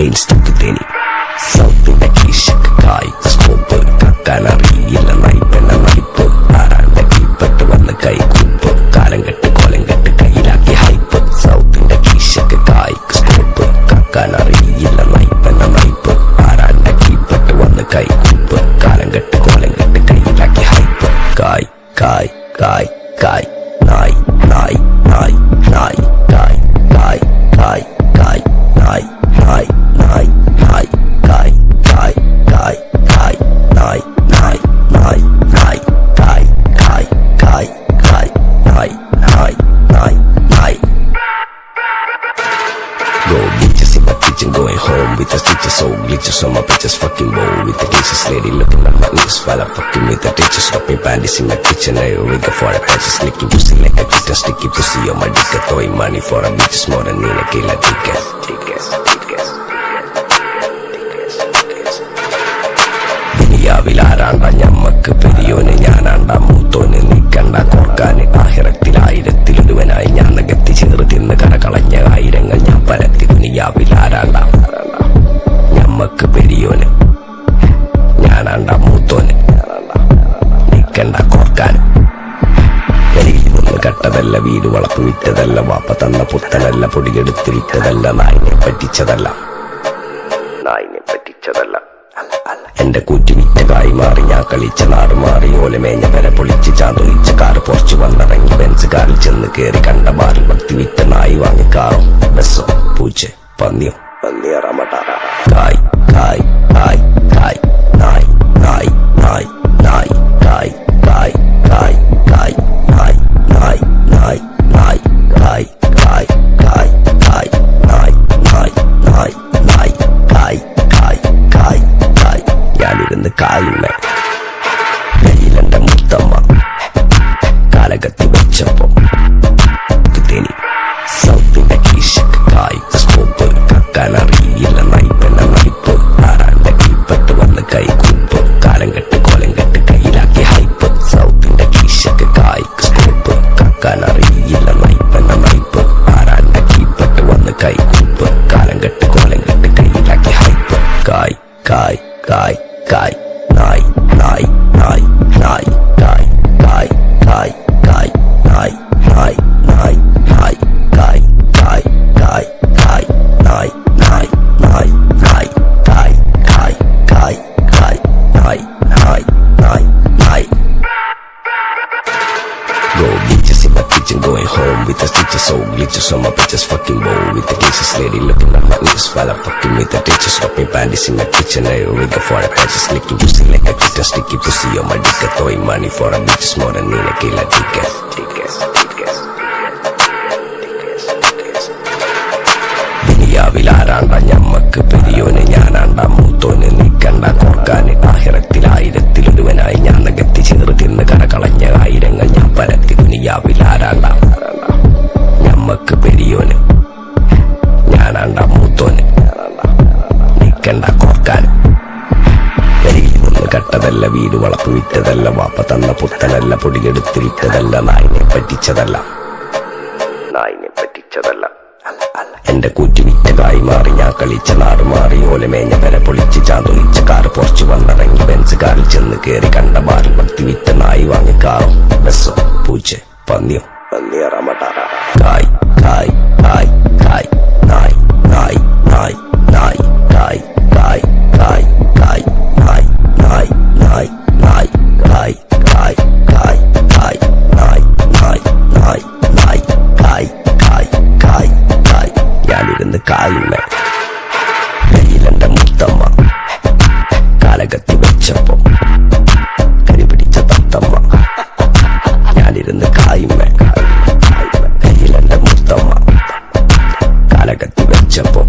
Instant Theni സൗത്തിന്റെ കീശക്ക് കായ് scope കക്കാനറിയില്ല നൈപ്പെന്ന നൈപ്പ് ആരാന്റെ കീപ്പട്ട് വന്ന് കൈകൂപ്പ് കാലം കെട്ട് കോലം കെട്ട് കയ്യിലാക്കി ഹൈപ്പ് സൗത്തിന്റെ കീശക്ക് കായ് സ്കോപ്പ് കക്കാനറിയില്ല നൈപ്പെന്ന നൈപ്പ് ആരാന്റെ കീപ്പട്ട് വന്ന് കൈകൂപ്പ് കാലം കെട്ട് കോലം കെട്ട് കയ്യിലാക്കി ഹൈപ്പ് കായ് കായ് കായ് കായ് നായ് നായ് നായ് നായ് കായ് കായ് കായ് കായ് നായ് നായ് നായ് നായ് കായ് കായ് കായ് കായ് നായ് നായ് നായ് നായ് കായ് കായ് കായ് കായ് നായ് നായ് നായ് നായ്. Go bitches in my kitchen, going home with the stitches, so glitches on my bitches, fucking bow with the dishes, lady looking at my ears while I'm fucking with the ditches, stopping panties in my kitchen, I rig for the patches, licking pussy like a chicken, sticky pussy on my dick, throwing money for a bitches more than in a killer ticket. ദുനിയാവിലാരാണ്ട ഞമ്മക്ക് പെരിയോന് ഞാനാണ്ട മൂത്തോന് നീക്കണ്ട കോർക്കാന് ആഹിറത്തിലായിരത്തിലൊരുവനായി ഞാൻ നകത്തി ചേർത്ത് തിന്ന് കരകളഞ്ഞ ആയിരങ്ങൾ ഞാൻ പരത്തി ദുനിയാവിലാരാണ്ട ഞമ്മക്ക് പെരിയോന് ഞാനാണ്ട മൂത്തോന് നീക്കണ്ട കോർക്കാന് വെളിയിൽ നിന്ന് കട്ടതല്ല വീട് വളപ്പ് വിറ്റതല്ല വാപ്പ തന്ന പുത്തനല്ല പൊടിയെടുത്ത് വിറ്റതല്ല നായിനെ പറ്റിച്ചതല്ല എന്റെ കൂറ്റുവിറ്റ കായി മാറി ഞാൻ കളിച്ച നാട് മാറി ഓലമേഞ്ഞ പെര പൊളിച്ച് ചാന്തൊഴിച്ച കാറ് പൊറച്ചു വന്നിറങ്ങി ബെൻസ് കാറിൽ ചെന്ന് കേറി കണ്ട ബാറിൽ ഭക്തി വിറ്റ നായി വാങ്ങി കാറോ ബസ്സോ പൂച്ച പന്നിയോ കായ് കായ് കായ് കായ് നായ് നായ് നായ് നായ് കായ് കായ് കായ് കായ് നായ് നായ് നായ് നായ് കായ് കായ് കായ് കായ് നായ് നായ് നായ് നായ് കായ് കായ് കായ് കായ്. ഞാനിരുന്ന് കായുണ്ണ കയ്യിലെന്റെ മുത്തമ്മ കാലകത്തി വെച്ചപ്പോ തേനി സൗത്തിന്റെ കീശക്ക് കായ് സ്കോപ്പ് കക്കാനറിയില്ല നൈപ്പെന്ന നൈപ്പ് ആരാന്റെ കീപ്പട്ട് വന്ന് കൈകൂപ്പ് കാലം കെട്ട് കോലം കെട്ട് കയ്യിലാക്കി ഹൈപ്പ് സൗത്തിന്റെ കീശക്ക് കായ് സ്കോപ്പ് കക്കാനറിയില്ല നൈപ്പെന്ന നൈപ്പ് ആരാന്റെ കീപ്പട്ട് വന്ന് കൈകൂപ്പ് കാലം കെട്ട് കോലം കെട്ട് കയ്യിലാക്കി ഹൈപ്പ് കായ് കായ് കായ് കായ് നായ് നായ് നായ് നായ് കായ് കായ് കായ് കായ് നായ് നായ് നായ് നായ് കായ് കായ് കായ് കായ് നായ് നായ് നായ് നായ് കായ് കായ് കായ് കായ് നായ് നായ് നായ് നായ്. Go bitches in my kitchen, going home with the stitches, so glitches on my bitches, fucking bow with the dishes, lady looking at my ears while I'm fucking with the ditches, stopping panties in my kitchen, I rig for the patches, licking pussy like a chicken, sticky pussy on my dick, throwing money for a bitches more than in a killer ticket. ദുനിയാവിലാരാണ്ട ഞമ്മക്ക് പെരിയോന് ഞാനാണ്ട മൂത്തോന് നീക്കണ്ട കോർക്കാന് ആഹിറത്തിലായിരത്തിലൊരുവനായി ഞാൻ നകത്തി ചേർത്ത് തിന്ന് കരകളഞ്ഞ ആയിരങ്ങൾ ഞാൻ പരത്തി ദുനിയാവിലാരാണ്ട ഞമ്മക്ക് പെരിയോന് ഞാനാണ്ട മൂത്തോന് നീക്കണ്ട കോർക്കാന് വെളിയിൽ നിന്ന് കട്ടതല്ല വീട് വളപ്പ് വിറ്റതല്ല വാപ്പ തന്ന പുത്തനല്ല പൊടിയെടുത്ത് വിറ്റതല്ല നായിനെ പറ്റിച്ചതല്ല എന്റെ കൂറ്റുവിറ്റ കായി മാറി ഞാൻ കളിച്ച നാട് മാറി ഓലമേഞ്ഞ പെര പൊളിച്ച് ചാന്തൊഴിച്ച കാറ് പൊറച്ചു വന്നിറങ്ങി ബെൻസ് കാറിൽ ചെന്ന് കേറി കണ്ട ബാറിൽ ഭക്തി വിറ്റ നായി വാങ്ങി കാറോ ബസ്സോ പൂച്ച പന്നിയോ കായ് കായ് കായ് കായ് നായ് നായ് നായ് നായ് കായ് കായ് കായ് കായ് നായ് നായ് നായ് നായ് കായ് കായ് കായ് കായ് നായ് നായ് നായ് നായ് കായ് കായ് കായ് കായ്. ഞാനിരുന്ന് കായുണ്ണ കയ്യിലെന്റെ മുത്തമ്മ കാലകത്തി വെച്ചപ്പോ കരിപിടിച്ച തത്തമ്മ. ഞാനിരുന്ന് കായുണ്ണ കയ്യിലെന്റെ മുത്തമ്മ കാലകത്തി വെച്ചപ്പോ